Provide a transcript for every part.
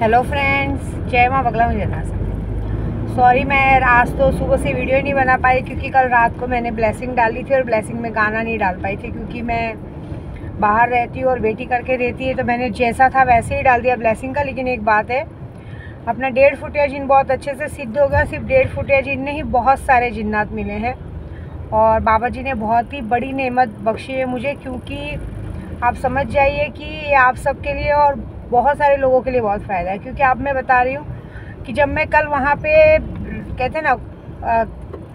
Hello friends, जय माँ बगला मुझे ना सॉरी, मैं आज तो सुबह से वीडियो नहीं बना पाई क्योंकि कल रात को मैंने ब्लेसिंग डाली थी और ब्लेसिंग में गाना नहीं डाल पाई थी क्योंकि मैं बाहर रहती हूँ और बेटी करके रहती है, तो मैंने जैसा था वैसे ही डाल दिया ब्लेसिंग का। लेकिन एक बात है, अपना 1.5 फुटिया जिन बहुत अच्छे से सिद्ध हो गया। सिर्फ 1.5 फुटिया जिन नहीं, बहुत सारे जिन्नात मिले हैं और बाबा जी ने बहुत ही बड़ी नेमत बख्शी है मुझे, क्योंकि आप समझ जाइए कि ये आप सबके लिए और बहुत सारे लोगों के लिए बहुत फ़ायदा है। क्योंकि आप मैं बता रही हूँ कि जब मैं कल वहाँ पे कहते हैं ना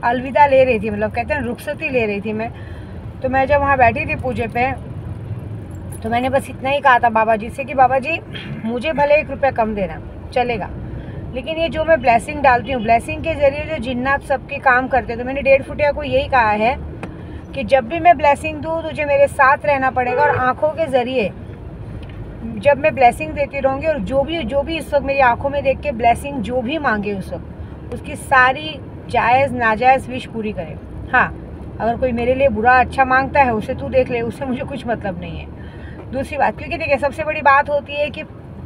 अलविदा ले रही थी, मतलब कहते हैं रुखसती ले रही थी तो मैं जब वहाँ बैठी थी पूजे पे, तो मैंने बस इतना ही कहा था बाबा जी से कि बाबा जी मुझे भले 1 रुपया कम देना चलेगा, लेकिन ये जो मैं ब्लेसिंग डालती हूँ, ब्लेसिंग के ज़रिए जो जिन्नात सबके काम करते हैं, तो मैंने 1.5 फुटिया को यही कहा है कि जब भी मैं ब्लेसिंग दूँ तुझे मेरे साथ रहना पड़ेगा और आँखों के ज़रिए जब मैं ब्लेसिंग देती रहूँगी और जो भी इस वक्त मेरी आंखों में देख के ब्लेसिंग जो भी मांगे उस वक्त उसकी सारी जायज़ नाजायज़ विश पूरी करे। हाँ, अगर कोई मेरे लिए बुरा अच्छा मांगता है उसे तू देख ले, उससे मुझे कुछ मतलब नहीं है। दूसरी बात, क्योंकि देखिए सबसे बड़ी बात होती है कि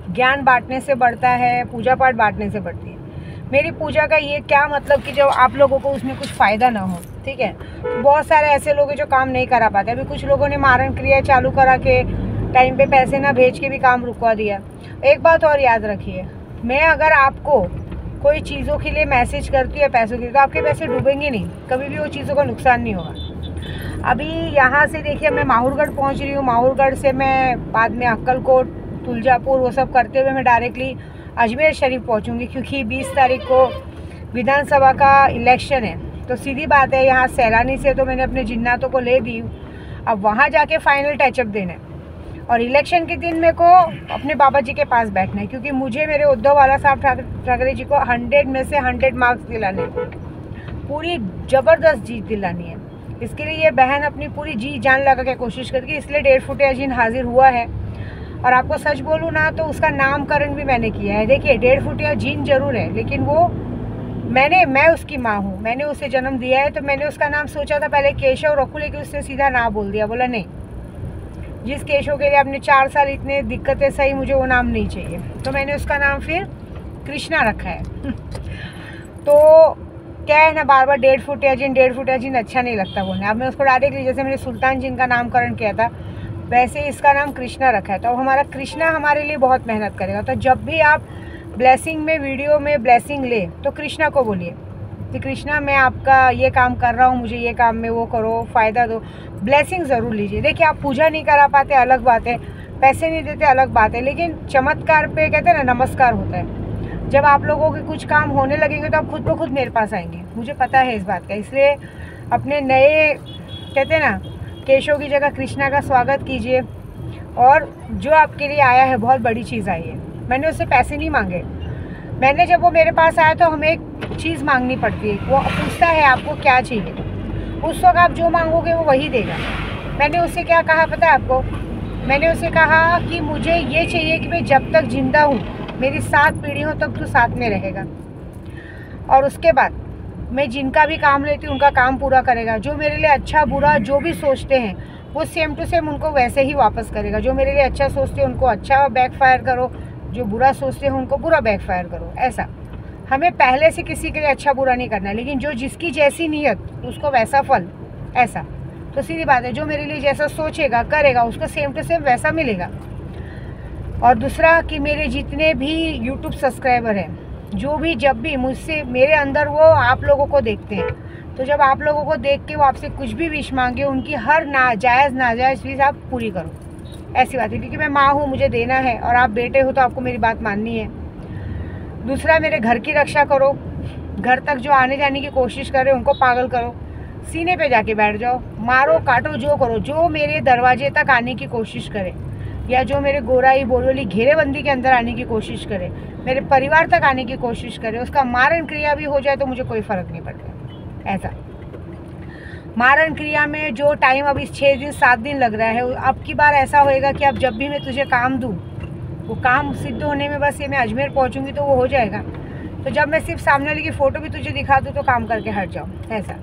ज्ञान बांटने से बढ़ता है, पूजा पाठ बांटने से बढ़ती है। मेरी पूजा का ये क्या मतलब कि जब आप लोगों को उसमें कुछ फ़ायदा ना हो, ठीक है। तो बहुत सारे ऐसे लोग हैं जो काम नहीं करा पाते। अभी कुछ लोगों ने मारण क्रिया चालू करा के टाइम पे पैसे ना भेज के भी काम रुकवा दिया। एक बात और याद रखिए, मैं अगर आपको कोई चीज़ों के लिए मैसेज करती है पैसों के लिए, तो आपके पैसे डूबेंगे नहीं, कभी भी वो चीज़ों का नुकसान नहीं होगा। अभी यहाँ से देखिए मैं माहौरगढ़ पहुँच रही हूँ, माहौरगढ़ से मैं बाद में अक्कलकोट, तुलजापुर वो सब करते हुए मैं डायरेक्टली अजमेर शरीफ पहुँचूँगी, क्योंकि 20 तारीख को विधानसभा का इलेक्शन है। तो सीधी बात है, यहाँ सैलानी से तो मैंने अपने जिन्नातों को ले दी, अब वहाँ जाके फाइनल टचअप देना है और इलेक्शन के दिन मेरे को अपने बाबा जी के पास बैठना है, क्योंकि मुझे मेरे उद्धव वाला साहब ठाकरे जी को 100 में से 100 मार्क्स दिलाने, पूरी ज़बरदस्त जीत दिलानी है। इसके लिए ये बहन अपनी पूरी जी जान लगा के कोशिश करके, इसलिए 1.5 फुटिया जिन हाजिर हुआ है। और आपको सच बोलूँ ना तो उसका नामकरण भी मैंने किया है। देखिए 1.5 फुटिया जिन जरूर है, लेकिन वो मैं उसकी माँ हूँ, मैंने उसे जन्म दिया है। तो मैंने उसका नाम सोचा था पहले केशव रखूँ, लेकिन उसने सीधा ना बोल दिया, बोला नहीं, जिस केशव के लिए आपने 4 साल इतने दिक्कतें सही, मुझे वो नाम नहीं चाहिए। तो मैंने उसका नाम फिर कृष्णा रखा है। तो क्या है ना, बार बार 1.5 फुटिया जिन अच्छा नहीं लगता बोलने। अब मैं उसको डायरेक्टली, जैसे मैंने सुल्तान जिन का नामकरण किया था वैसे इसका नाम कृष्णा रखा है। तो अब हमारा कृष्णा हमारे लिए बहुत मेहनत करेगा। तो जब भी आप ब्लेसिंग में, वीडियो में ब्लेसिंग ले तो कृष्णा को बोलिए कि कृष्णा मैं आपका ये काम कर रहा हूँ, मुझे ये काम में वो करो, फ़ायदा दो, ब्लेसिंग ज़रूर लीजिए। देखिए आप पूजा नहीं करा पाते अलग बात है, पैसे नहीं देते अलग बात है, लेकिन चमत्कार पे कहते हैं ना नमस्कार होता है। जब आप लोगों के कुछ काम होने लगेंगे तो आप खुद ब खुद मेरे पास आएंगे, मुझे पता है इस बात का। इसलिए अपने नए कहते हैं ना केशव की जगह कृष्णा का स्वागत कीजिए। और जो आपके लिए आया है बहुत बड़ी चीज़ आई है। मैंने उससे पैसे नहीं मांगे, मैंने जब वो मेरे पास आया तो हमें एक चीज़ मांगनी पड़ती है, वो पूछता है आपको क्या चाहिए, उस वक्त आप जो मांगोगे वो वही देगा। मैंने उससे क्या कहा पता है आपको, मैंने उससे कहा कि मुझे ये चाहिए कि मैं जब तक जिंदा हूँ, मेरी 7 पीढ़ी हो तब तू साथ में रहेगा, और उसके बाद मैं जिनका भी काम लेती हूँ उनका काम पूरा करेगा। जो मेरे लिए अच्छा बुरा जो भी सोचते हैं वो सेम टू सेम उनको वैसे ही वापस करेगा। जो मेरे लिए अच्छा सोचते हैं उनको अच्छा बैकफायर करो, जो बुरा सोचते हैं उनको बुरा बैकफायर करो। ऐसा हमें पहले से किसी के लिए अच्छा बुरा नहीं करना, लेकिन जो जिसकी जैसी नीयत उसको वैसा फल। ऐसा तो सीधी बात है, जो मेरे लिए जैसा सोचेगा करेगा उसको सेम टू सेम वैसा मिलेगा। और दूसरा कि मेरे जितने भी YouTube सब्सक्राइबर हैं, जो भी जब भी मुझसे मेरे अंदर वो आप लोगों को देखते हैं, तो जब आप लोगों को देख के वो आपसे कुछ भी विश मांगे, उनकी हर नाजायज़ विश आप पूरी करो। ऐसी बात है, क्योंकि मैं माँ हूँ, मुझे देना है, और आप बेटे हो तो आपको मेरी बात माननी है। दूसरा, मेरे घर की रक्षा करो, घर तक जो आने जाने की कोशिश कर रहे उनको पागल करो, सीने पे जाके बैठ जाओ, मारो काटो जो करो, जो मेरे दरवाजे तक आने की कोशिश करे या जो मेरे गोराई बोरोली घेरेबंदी के अंदर आने की कोशिश करे, मेरे परिवार तक आने की कोशिश करे, उसका मारण क्रिया भी हो जाए तो मुझे कोई फ़र्क नहीं पड़ता। ऐसा मारण क्रिया में जो टाइम अब इस 6 दिन 7 दिन लग रहा है, अब की बार ऐसा होएगा कि अब जब भी मैं तुझे काम दूँ वो काम सिद्ध होने में बस ये मैं अजमेर पहुँचूँगी तो वो हो जाएगा। तो जब मैं सिर्फ सामने वाले की फ़ोटो भी तुझे दिखा दूँ तो काम करके हट जाओ, ऐसा।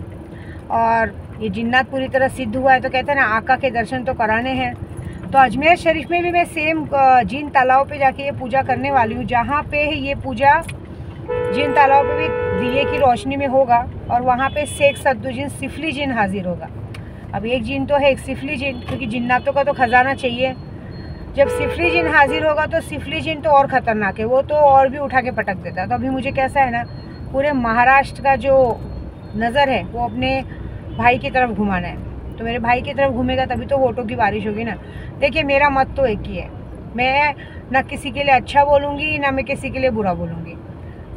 और ये जिन्नात पूरी तरह सिद्ध हुआ है तो कहते हैं ना आका के दर्शन तो कराने हैं। तो अजमेर शरीफ में भी मैं सेम जीन तालाब पे जाके ये पूजा करने वाली हूँ, जहाँ पे ये पूजा जीन तालाब पे भी दिए की रोशनी में होगा और वहाँ पे शेख सद्दुजीन सिफली जिन हाजिर होगा। अब एक जिन तो है, एक सिफली जिन, क्योंकि जिन्नातों का तो खजाना चाहिए। जब सिफली जिन हाजिर होगा तो सिफली जिन तो और ख़तरनाक है, वो तो और भी उठा के पटक देता है। तो अभी मुझे कैसा है ना, पूरे महाराष्ट्र का जो नज़र है वो अपने भाई की तरफ घुमाना है। तो मेरे भाई की तरफ घूमेगा तभी तो वोटों की बारिश होगी ना। देखिए मेरा मत तो एक ही है, मैं ना किसी के लिए अच्छा बोलूँगी ना मैं किसी के लिए बुरा बोलूँगी।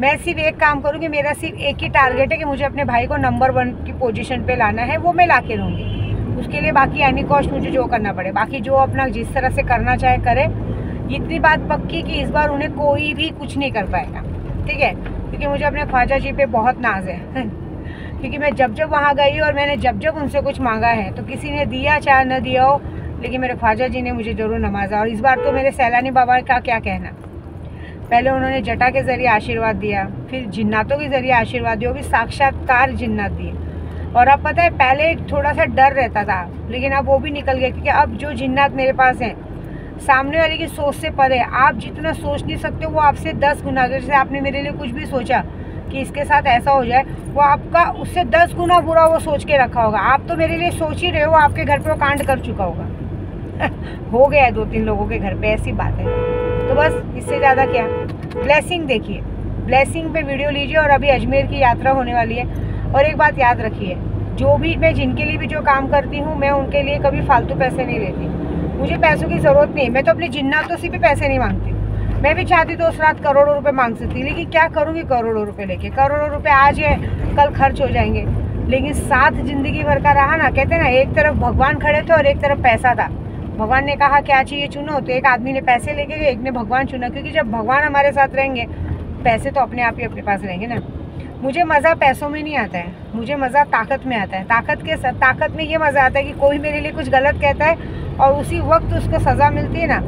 मैं सिर्फ एक काम करूँगी, मेरा सिर्फ एक ही टारगेट है कि मुझे अपने भाई को नंबर 1 की पोजीशन पे लाना है, वो मैं ला के लूँगी। उसके लिए बाकी एनी कॉस्ट मुझे जो करना पड़े, बाकी जो अपना जिस तरह से करना चाहे करे। इतनी बात पक्की कि इस बार उन्हें कोई भी कुछ नहीं कर पाएगा, ठीक है, क्योंकि मुझे अपने ख्वाजा जी पे बहुत नाज है क्योंकि मैं जब जब वहाँ गई और मैंने जब जब उनसे कुछ मांगा है तो किसी ने दिया चाहे न दिया हो, लेकिन मेरे ख्वाजा जी ने मुझे ज़रूर नवाजा। और इस बार तो मेरे सैलानी बाबा का क्या कहना, पहले उन्होंने जटा के ज़रिए आशीर्वाद दिया, फिर जिन्नातों के ज़रिए आशीर्वाद दिया, वो भी साक्षात्कार जिन्नात दिए। और अब पता है पहले थोड़ा सा डर रहता था, लेकिन अब वो भी निकल गया, क्योंकि अब जो जिन्नात मेरे पास हैं सामने वाले की सोच से परे, आप जितना सोच नहीं सकते वो आपसे 10 गुना। जैसे आपने मेरे लिए कुछ भी सोचा कि इसके साथ ऐसा हो जाए, वो आपका उससे 10 गुना बुरा वो सोच के रखा होगा। आप तो मेरे लिए सोच ही रहे हो, आपके घर पे वो कांड कर चुका होगा हो गया है 2-3 लोगों के घर पे, ऐसी बात है। तो बस इससे ज़्यादा क्या, ब्लेसिंग देखिए, ब्लेसिंग पे वीडियो लीजिए। और अभी अजमेर की यात्रा होने वाली है। और एक बात याद रखिए, जो भी मैं जिनके लिए भी जो काम करती हूँ, मैं उनके लिए कभी फालतू पैसे नहीं लेती। मुझे पैसों की ज़रूरत नहीं, मैं तो अपनी जिन्नातों से भी पैसे नहीं मांगती। मैं भी चाहती तो उस रात करोड़ों रुपए मांग सकती, लेकिन क्या करूँगी करोड़ों रुपए लेके। करोड़ों रुपए आज है कल खर्च हो जाएंगे, लेकिन साथ जिंदगी भर का रहा ना। कहते हैं ना, एक तरफ भगवान खड़े थे और एक तरफ पैसा था। भगवान ने कहा क्या चाहिए चुनो, तो एक आदमी ने पैसे लेके गए, एक ने भगवान चुना। क्योंकि जब भगवान हमारे साथ रहेंगे, पैसे तो अपने आप ही अपने पास रहेंगे ना। मुझे मज़ा पैसों में नहीं आता है, मुझे मज़ा ताकत में आता है। ताकत में ये मज़ा आता है कि कोई मेरे लिए कुछ गलत कहता है और उसी वक्त उसको सज़ा मिलती है ना,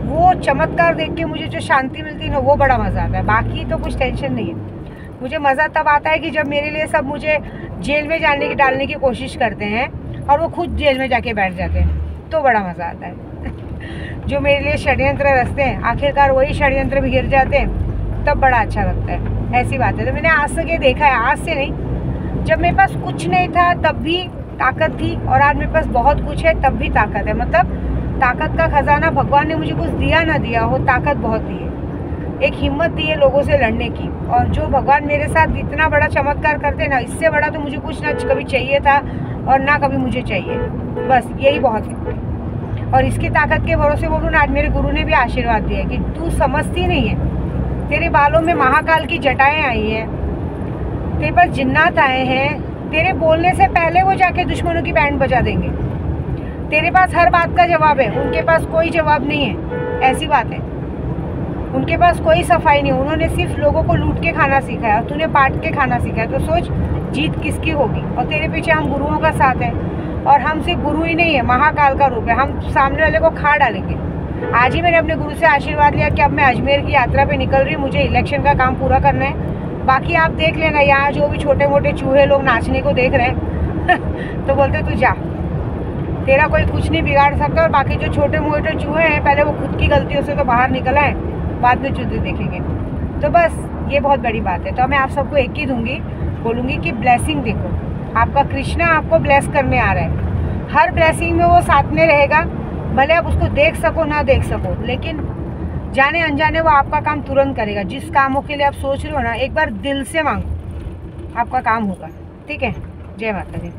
वो चमत्कार देख के मुझे जो शांति मिलती है ना, वो बड़ा मज़ा आता है। बाकी तो कुछ टेंशन नहीं है। मुझे मज़ा तब आता है कि जब मेरे लिए सब मुझे जेल में डालने की कोशिश करते हैं और वो खुद जेल में जाके बैठ जाते हैं, तो बड़ा मज़ा आता है जो मेरे लिए षड्यंत्र रचते हैं, आखिरकार वही षड्यंत्र भी गिर जाते हैं, तब बड़ा अच्छा लगता है। ऐसी बात है। तो मैंने आज तक ये देखा है, आज से नहीं, जब मेरे पास कुछ नहीं था तब भी ताकत थी, और आज मेरे पास बहुत कुछ है तब भी ताकत है। मतलब ताकत का खजाना भगवान ने मुझे कुछ दिया ना दिया हो, ताकत बहुत दी है, एक हिम्मत दी है लोगों से लड़ने की। और जो भगवान मेरे साथ इतना बड़ा चमत्कार करते ना, इससे बड़ा तो मुझे कुछ ना कभी चाहिए था और ना कभी मुझे चाहिए। बस यही बहुत है। और इसकी ताकत के भरोसे बोलूँ ना, आज मेरे गुरु ने भी आशीर्वाद दिया कि तू समझती नहीं है, तेरे बालों में महाकाल की जटाएं आई हैं, तेरे पास जिन्नात आए हैं, तेरे बोलने से पहले वो जाके दुश्मनों की बैंड बजा देंगे। तेरे पास हर बात का जवाब है, उनके पास कोई जवाब नहीं है। ऐसी बात है, उनके पास कोई सफाई नहीं। उन्होंने सिर्फ लोगों को लूट के खाना सीखा है और तूने बांट के खाना सीखा है। तो सोच जीत किसकी होगी। और तेरे पीछे हम गुरुओं का साथ है, और हम सिर्फ गुरु ही नहीं है, महाकाल का रूप है। हम सामने वाले को खा डालेंगे। आज ही मैंने अपने गुरु से आशीर्वाद लिया कि अब मैं अजमेर की यात्रा पे निकल रही हूँ, मुझे इलेक्शन का काम पूरा करना है। बाकी आप देख लेना, यहाँ जो भी छोटे मोटे चूहे लोग नाचने को देख रहे हैं तो बोलते तू जा, तेरा कोई कुछ नहीं बिगाड़ सकता। और बाकी जो छोटे मोटे चूहे हैं, पहले वो खुद की गलतियों से तो बाहर निकल आए, बाद में चूहे देखेंगे। तो बस ये बहुत बड़ी बात है। तो मैं आप सबको एक ही दूंगी, बोलूँगी कि ब्लेसिंग देखो, आपका कृष्णा आपको ब्लेस करने आ रहा है। हर ब्लेसिंग में वो साथ में रहेगा, भले आप उसको देख सको ना देख सको, लेकिन जाने अनजाने वो आपका काम तुरंत करेगा। जिस कामों के लिए आप सोच रहे हो ना, एक बार दिल से मांगो, आपका काम होगा। ठीक है। जय माता दी।